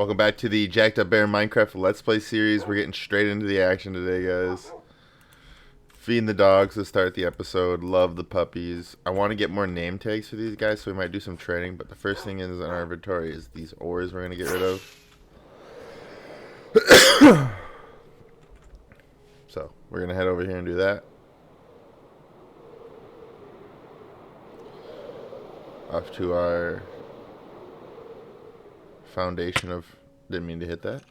Welcome back to the Jacked Up Bear Minecraft Let's Play series. We're getting straight into the action today, guys. Feeding the dogs to start the episode. Love the puppies. I want to get more name tags for these guys, so we might do some training. But the first thing is in our inventory is these ores we're going to get rid of. So we're going to head over here and do that. Off to our foundation of... Didn't mean to hit that.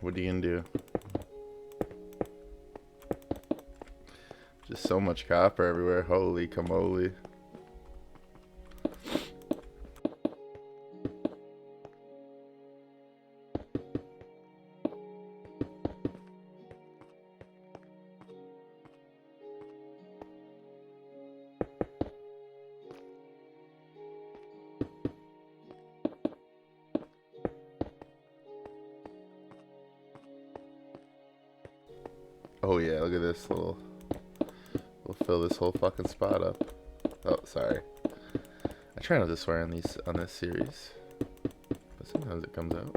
What are you gonna do? Just so much copper everywhere. Holy camole. Oh yeah, look at this little... We'll fill this whole fucking spot up. Oh, sorry. I try not to swear on this series, but sometimes it comes out.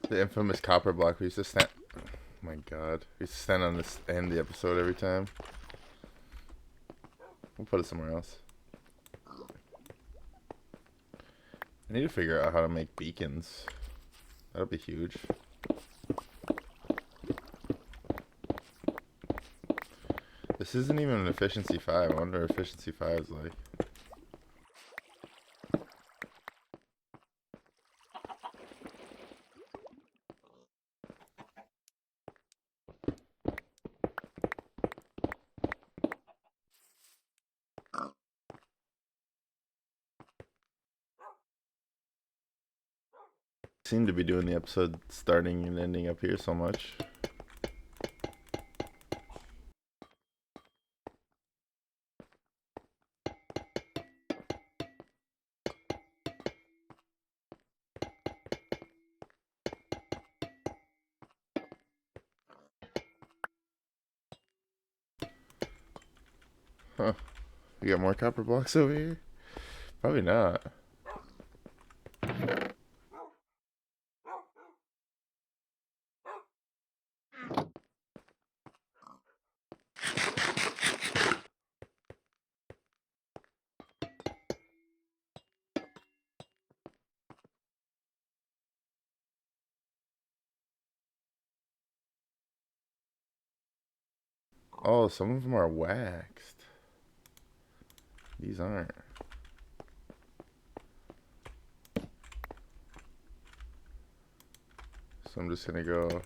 The infamous copper block we used to stand... Oh my god. We used to stand on this end of the episode every time. We'll put it somewhere else. I need to figure out how to make beacons. That'll be huge. This isn't even an efficiency 5. I wonder what efficiency 5 is like. Seem to be doing the episode starting and ending up here so much. Huh. We got more copper blocks over here. Probably not. Oh, some of them are waxed. These aren't. So I'm just gonna go.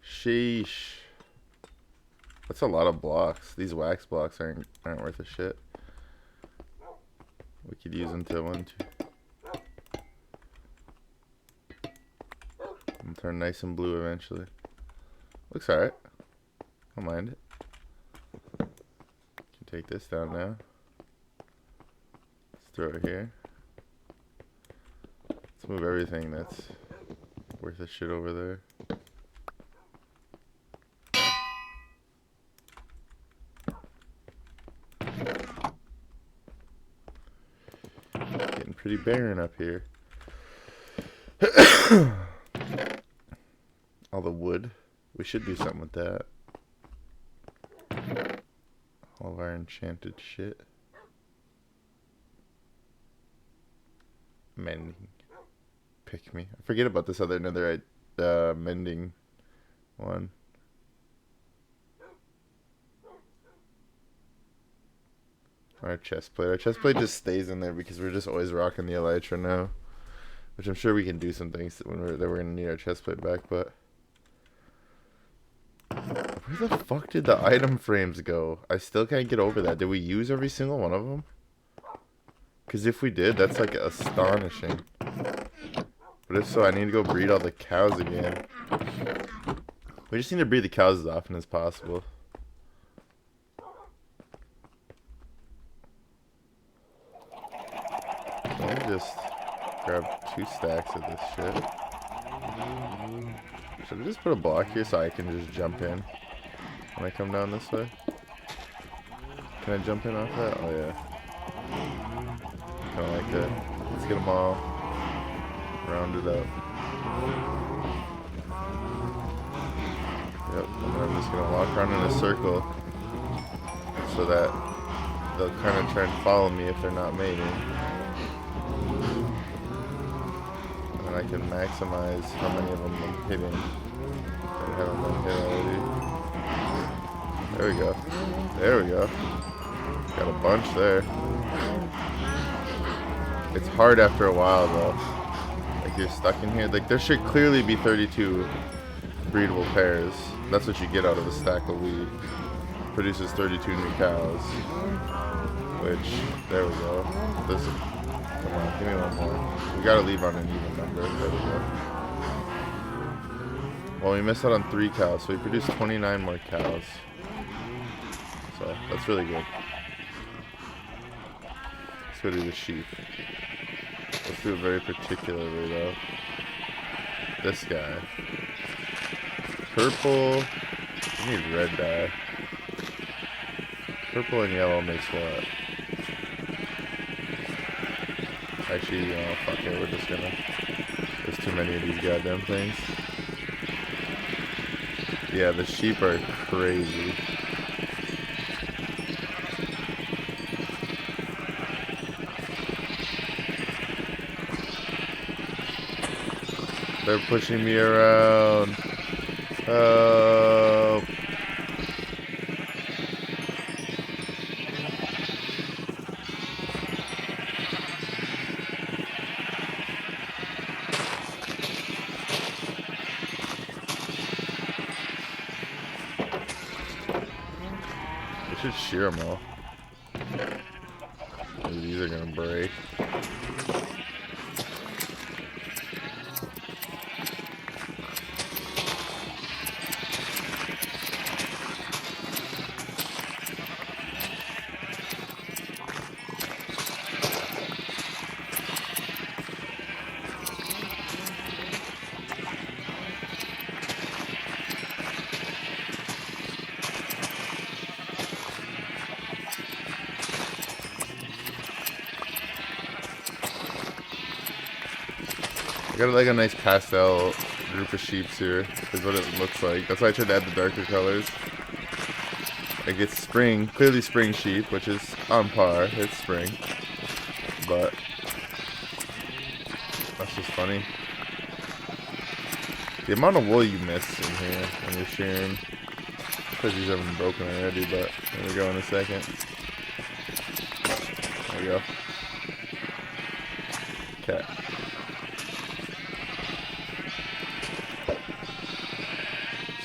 Sheesh. That's a lot of blocks. These wax blocks aren't worth a shit. We could use them to one, two. And turn nice and blue eventually. Looks alright. Don't mind it. Can take this down now. Let's throw it here. Let's move everything that's worth a shit over there. Getting pretty barren up here. All the wood. We should do something with that. All of our enchanted shit. Mending. Pick me. I forget about this other netherite mending one. Our chest plate. Our chest plate just stays in there because we're just always rocking the elytra now. Which I'm sure we can do some things that we're gonna need our chest plate back, but where the fuck did the item frames go? I still can't get over that. Did we use every single one of them? Because if we did, that's like astonishing. But if so, I need to go breed all the cows again. We just need to breed the cows as often as possible. Let me just grab 2 stacks of this shit. Should I just put a block here so I can just jump in when I come down this way? Can I jump in off that? Oh yeah. Kinda like that. Let's get them all rounded up. Yep, and then I'm just gonna walk around in a circle so that they'll kind of try and follow me if they're not mating. And then I can maximize how many of them I'm hitting. I haven't been hit already. There we go. There we go. Got a bunch there. It's hard after a while though. Like you're stuck in here. Like there should clearly be 32 breedable pairs. That's what you get out of a stack of wheat. Produces 32 new cows. Which, there we go. This, come on, give me one more. We gotta leave on an even number. There we go. Well, we missed out on 3 cows, so we produced 29 more cows. So, that's really good. Let's go do the sheep. Let's do it very particularly, though. This guy. Purple. We need red dye. Purple and yellow makes what? Actually, fuck it, we're just gonna... There's too many of these goddamn things. Yeah, the sheep are crazy. They're pushing me around. Help. I should shear them all. Maybe these are gonna break. got like a nice pastel group of sheeps here, is what it looks like. That's why I tried to add the darker colors. Like it's spring, clearly spring sheep, which is on par. It's spring. But that's just funny. The amount of wool you miss in here when you're shearing. Because these haven't broken already, but there we go in a second. There we go. Okay.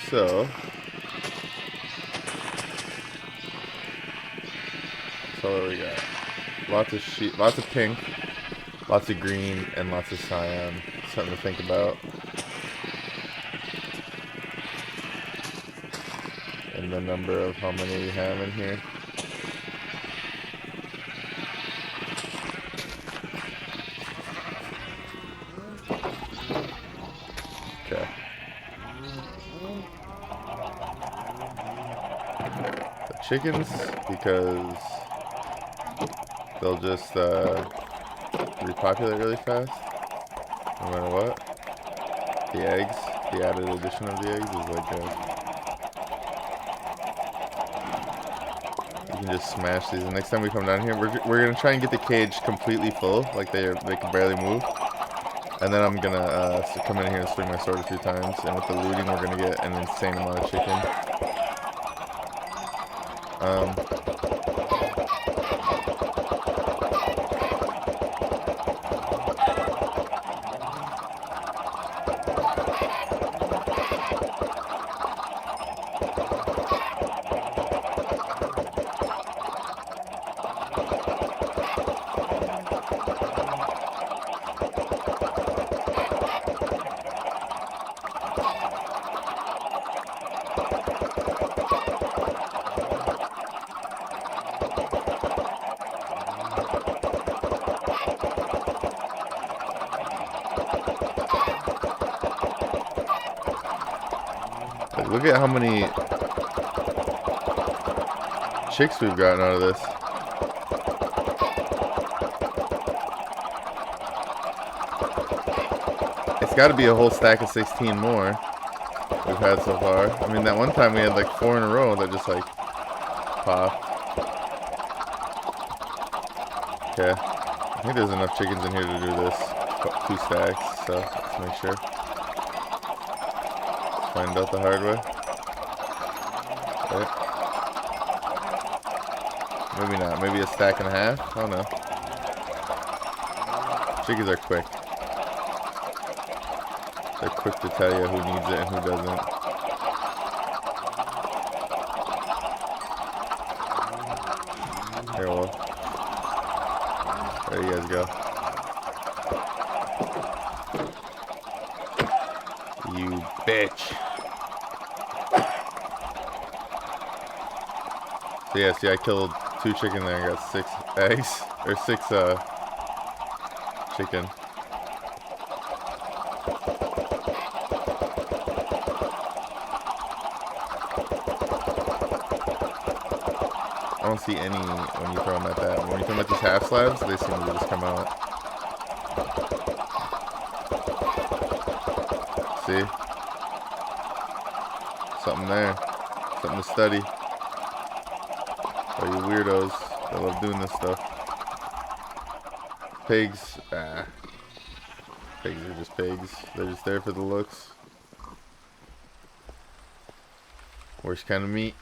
So what we got? Lots of sheep, lots of pink, lots of green, and lots of cyan. Something to think about. And the number of how many we have in here. Okay. The chickens, because they'll just repopulate really fast, no matter what. The eggs, the added addition of the eggs is like you can just smash these. And next time we come down here, we're gonna try and get the cage completely full, like they can barely move. And then I'm gonna come in here and swing my sword a few times. And with the looting, we're gonna get an insane amount of chicken. Like, look at how many chicks we've gotten out of this. It's got to be a whole stack of 16 more we've had so far. I mean, that one time we had like 4 in a row that just like popped. Okay, I think there's enough chickens in here to do this. 2 stacks, so let's make sure. Let's find out the hard way. Okay. Maybe not. Maybe a stack and a half. I don't know. Chickens are quick. They're quick to tell you who needs it and who doesn't. Here, well. There you guys go. You bitch. So yeah, see, I killed 2 chicken there and got 6 eggs. Or 6 chicken. I don't see any when you throw them at that. When you throw them at these half slabs, they seem to just come out. See? Something there. Something to study. For you weirdos that love doing this stuff. Pigs. Pigs are just pigs. They're just there for the looks. Worst kind of meat.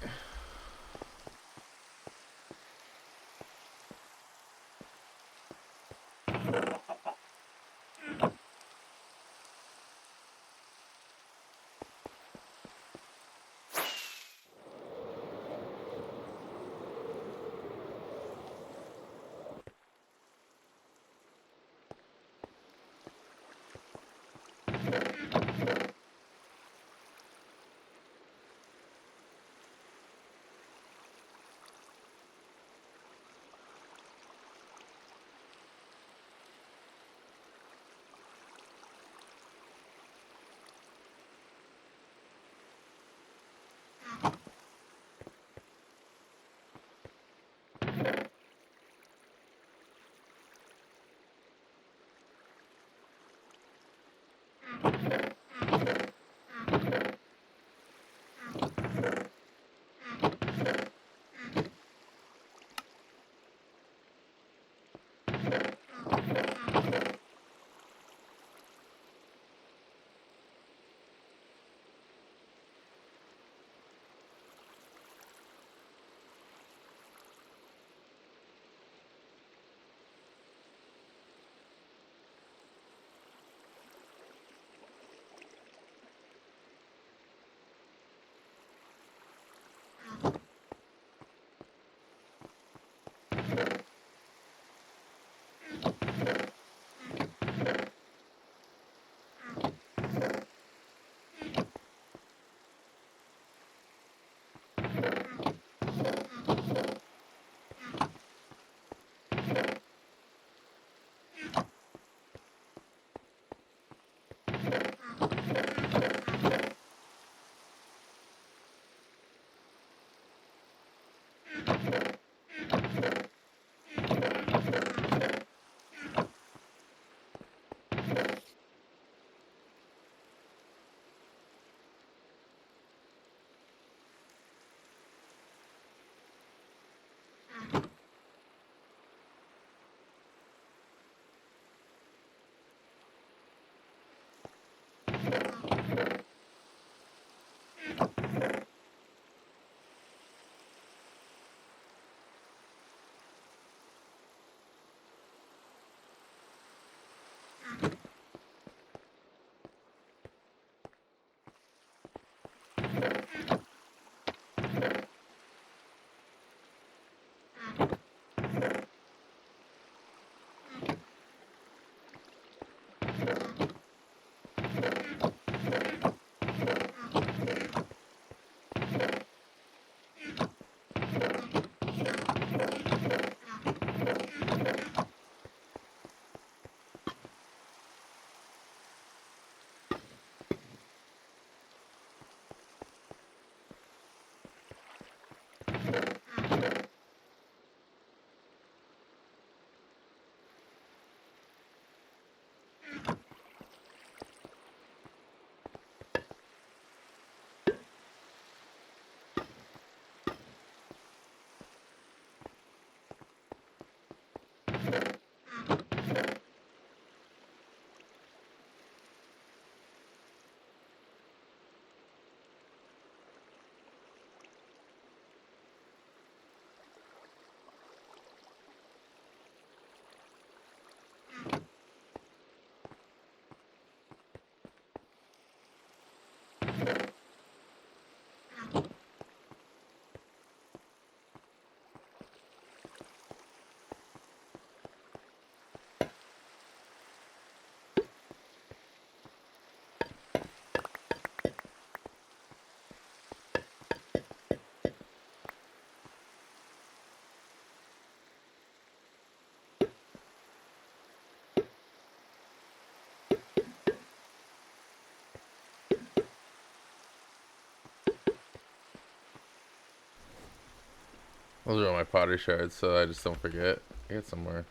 Those are all my pottery shards, so I just don't forget. I got some more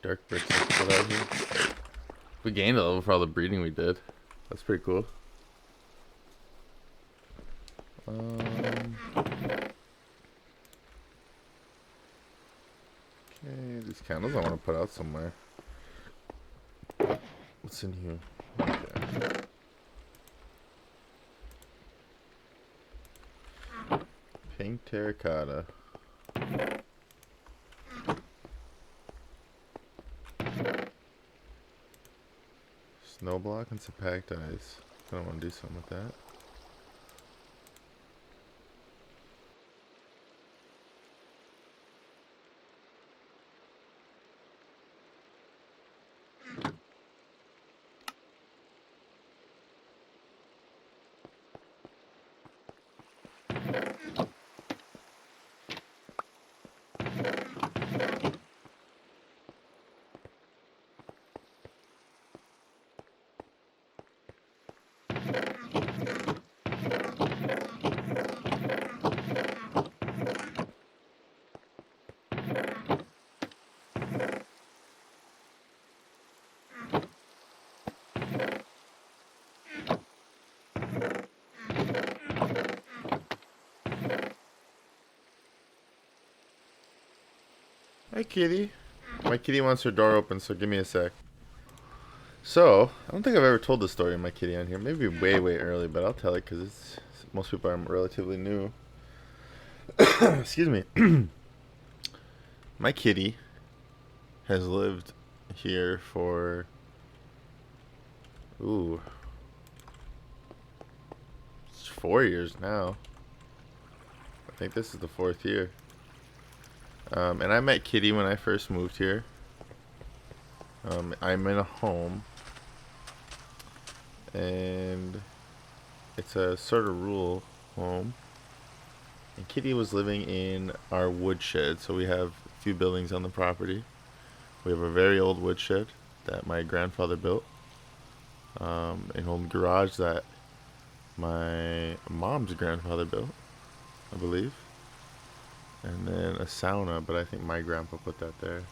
dark bricks to put out here. We gained a level for all the breeding we did. That's pretty cool. Okay, these candles I want to put out somewhere. What's in here? Okay. Pink terracotta. Snow block and some packed ice. I don't want to do something with that. Hi, kitty. My kitty wants her door open, so give me a sec. So, I don't think I've ever told the story of my kitty on here. Maybe way, way early, but I'll tell it because most people are relatively new. Excuse me. My kitty has lived here for 4 years now. I think this is the 4th year. And I met Kitty when I first moved here. I'm in a home, and it's a sort of rural home. And Kitty was living in our woodshed, so we have a few buildings on the property. We have a very old woodshed that my grandfather built, an old garage that my mom's grandfather built, I believe, and then a sauna, but I think my grandpa put that there.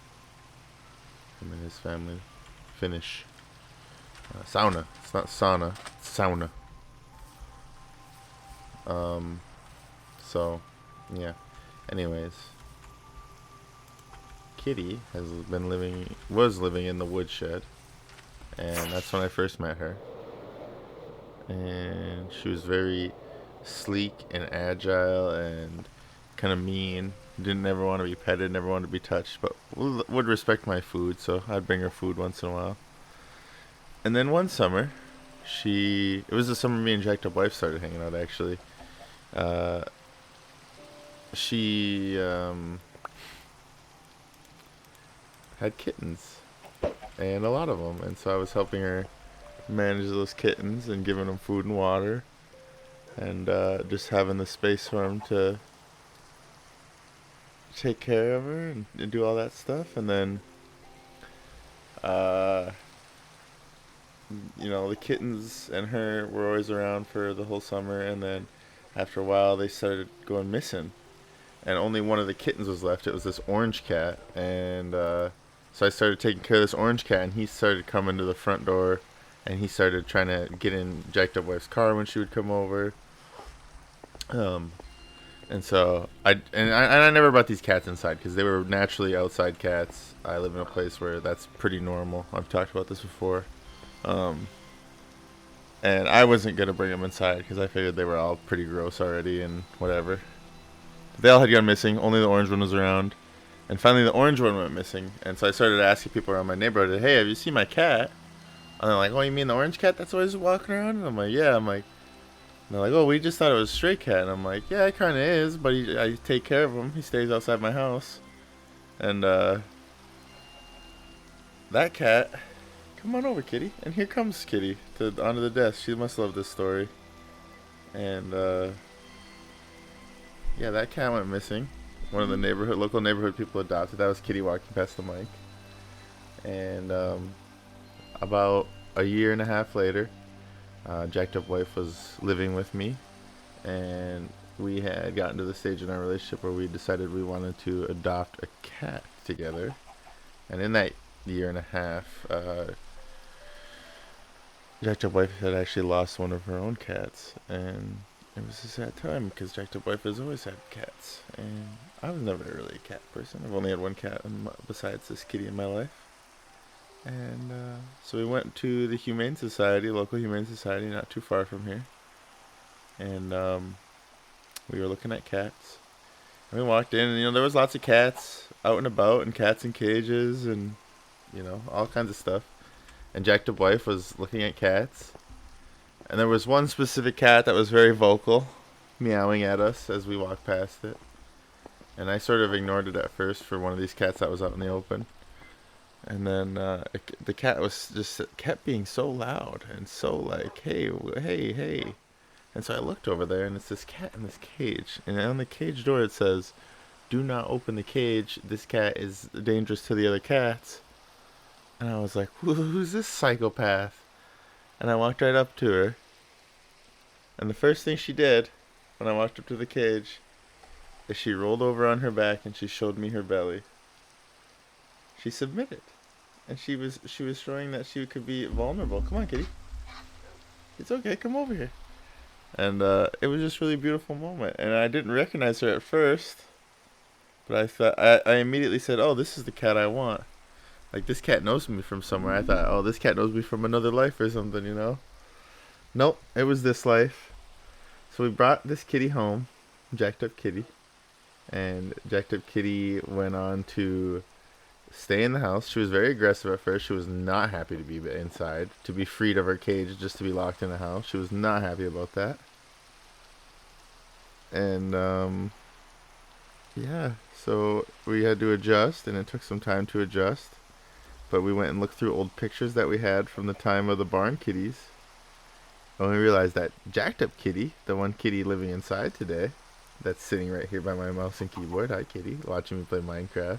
Him and his family. Finnish. Sauna. It's not sauna. It's sauna. So, yeah. Anyways, Kitty was living in the woodshed, and that's when I first met her. And she was very sleek and agile and kind of mean. Didn't ever want to be petted, never wanted to be touched, but would respect my food, so I'd bring her food once in a while. And then one summer, it was the summer me and Jacked Up Wife started hanging out, actually. She had kittens, and a lot of them, and so I was helping her manage those kittens and giving them food and water, and just having the space for them to take care of her and do all that stuff. And then the kittens and her were always around for the whole summer, and then after a while they started going missing, and only one of the kittens was left. It was this orange cat, and so I started taking care of this orange cat, and he started coming to the front door, and he started trying to get in Jacked Up Wife's car when she would come over. And so I never brought these cats inside because they were naturally outside cats. I live in a place where that's pretty normal. I've talked about this before. And I wasn't gonna bring them inside because I figured they were all pretty gross already and whatever. They all had gone missing. Only the orange one was around. And finally the orange one went missing. And so I started asking people around my neighborhood, hey, have you seen my cat? And they're like, oh, you mean the orange cat that's always walking around? And I'm like, yeah. I'm like, and they're like, oh, we just thought it was a stray cat. And I'm like, yeah, it kind of is, but I take care of him. He stays outside my house. And that cat, come on over, Kitty. And here comes Kitty onto the desk. She must love this story. And yeah, that cat went missing. One of the local neighborhood people adopted. That was Kitty walking past the mic. And about a year and a half later, Jacked Up Wife was living with me, and we had gotten to the stage in our relationship where we decided we wanted to adopt a cat together. And in that year and a half, Jacked Up Wife had actually lost one of her own cats, and it was a sad time because Jacked Up Wife has always had cats, and I was never really a cat person. I've only had one cat besides this kitty in my life. And so we went to the Humane Society, local Humane Society, not too far from here. And we were looking at cats. And we walked in, and there was lots of cats out and about, and cats in cages, and all kinds of stuff. And Jacked Up Wife was looking at cats. And there was one specific cat that was very vocal, meowing at us as we walked past it. And I sort of ignored it at first for one of these cats that was out in the open. And then the cat was just kept being so loud and so like, hey, hey, hey. And so I looked over there, and it's this cat in this cage. And on the cage door it says, "Do not open the cage. This cat is dangerous to the other cats." And I was like, who's this psychopath? And I walked right up to her. And the first thing she did when I walked up to the cage is she rolled over on her back and she showed me her belly. She submitted. And she was showing that she could be vulnerable. Come on, kitty. It's okay. Come over here. And it was just really a beautiful moment. And I didn't recognize her at first, but I thought I immediately said, "Oh, this is the cat I want. Like, this cat knows me from somewhere." I thought, "Oh, this cat knows me from another life or something." Nope, it was this life. So we brought this kitty home, Jacked Up Kitty, and Jacked Up Kitty went on to stay in the house. She was very aggressive at first. She was not happy to be inside, to be freed of her cage, just to be locked in the house. She was not happy about that. And yeah, so we had to adjust, and it took some time to adjust. But we went and looked through old pictures that we had from the time of the barn kitties, and we realized that Jacked Up Kitty, the one kitty living inside today, that's sitting right here by my mouse and keyboard, hi kitty, watching me play Minecraft.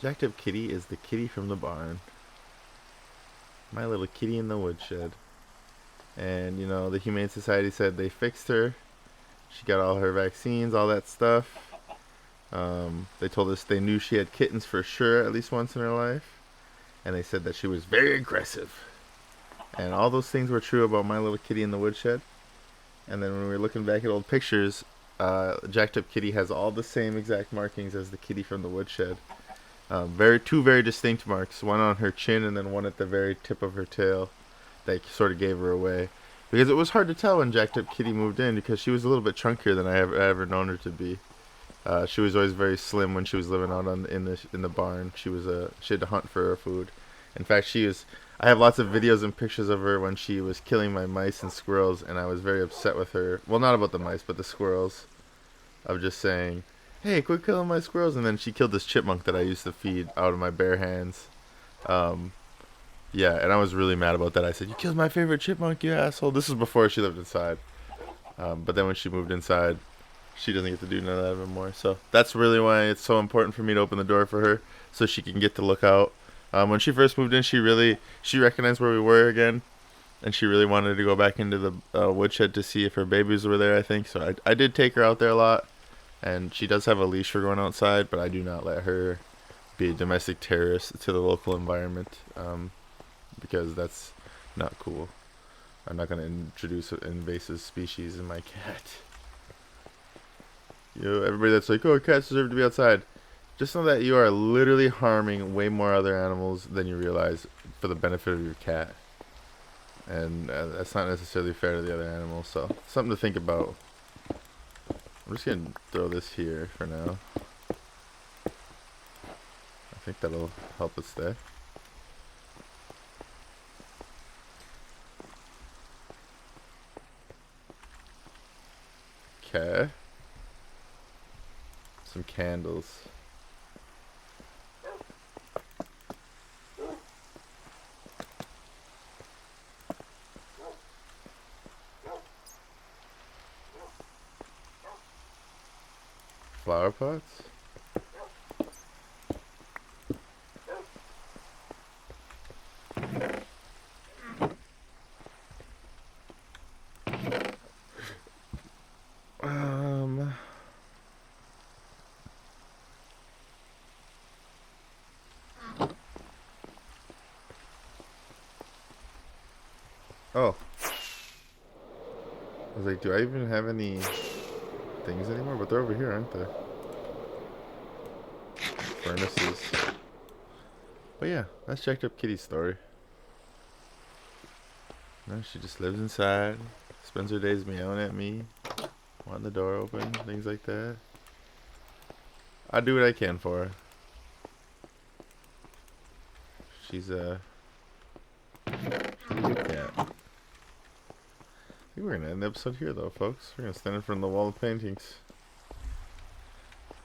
Jacked Up Kitty is the kitty from the barn. My little kitty in the woodshed. And, the Humane Society said they fixed her. She got all her vaccines, all that stuff. They told us they knew she had kittens for sure at least once in her life. And they said that she was very aggressive. And all those things were true about my little kitty in the woodshed. And then when we were looking back at old pictures, Jacked Up Kitty has all the same exact markings as the kitty from the woodshed. Two very distinct marks, one on her chin and then one at the very tip of her tail that sort of gave her away. Because it was hard to tell when Jacked Up Kitty moved in because she was a little bit chunkier than I ever known her to be. She was always very slim when she was living out in the barn. She had to hunt for her food. In fact, I have lots of videos and pictures of her when she was killing my mice and squirrels, and I was very upset with her. Well, not about the mice, but the squirrels. Of just saying, "Hey, quit killing my squirrels!" And then she killed this chipmunk that I used to feed out of my bare hands. Yeah, and I was really mad about that. I said, "You killed my favorite chipmunk, you asshole!" This was before she lived inside. But then when she moved inside, she doesn't get to do none of that anymore. So that's really why it's so important for me to open the door for her, so she can get to look out. When she first moved in, she recognized where we were again, and she really wanted to go back into the woodshed to see if her babies were there, I think. So I did take her out there a lot, and she does have a leash for going outside, but I do not let her be a domestic terrorist to the local environment, because that's not cool. I'm not going to introduce an invasive species in my cat. Everybody that's like, "Oh, cats deserve to be outside." Just know that you are literally harming way more other animals than you realize for the benefit of your cat. And that's not necessarily fair to the other animals, so something to think about. I'm just going to throw this here for now. I think that'll help it stay. Okay. Some candles. Flower pots? Oh. I was like, do I even have any things anymore? But they're over here, aren't they? Furnaces. But yeah, that's Jacked Up Kitty's story. No, she just lives inside, spends her days meowing at me, wanting the door open, things like that. I do what I can for her. She's a good cat. I think we're gonna end the episode here, though, folks. We're gonna stand in front of the wall of paintings.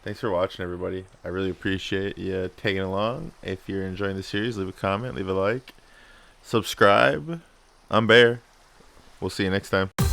Thanks for watching, everybody. I really appreciate you tagging along. If you're enjoying the series, leave a comment, leave a like, subscribe. I'm Bear. We'll see you next time.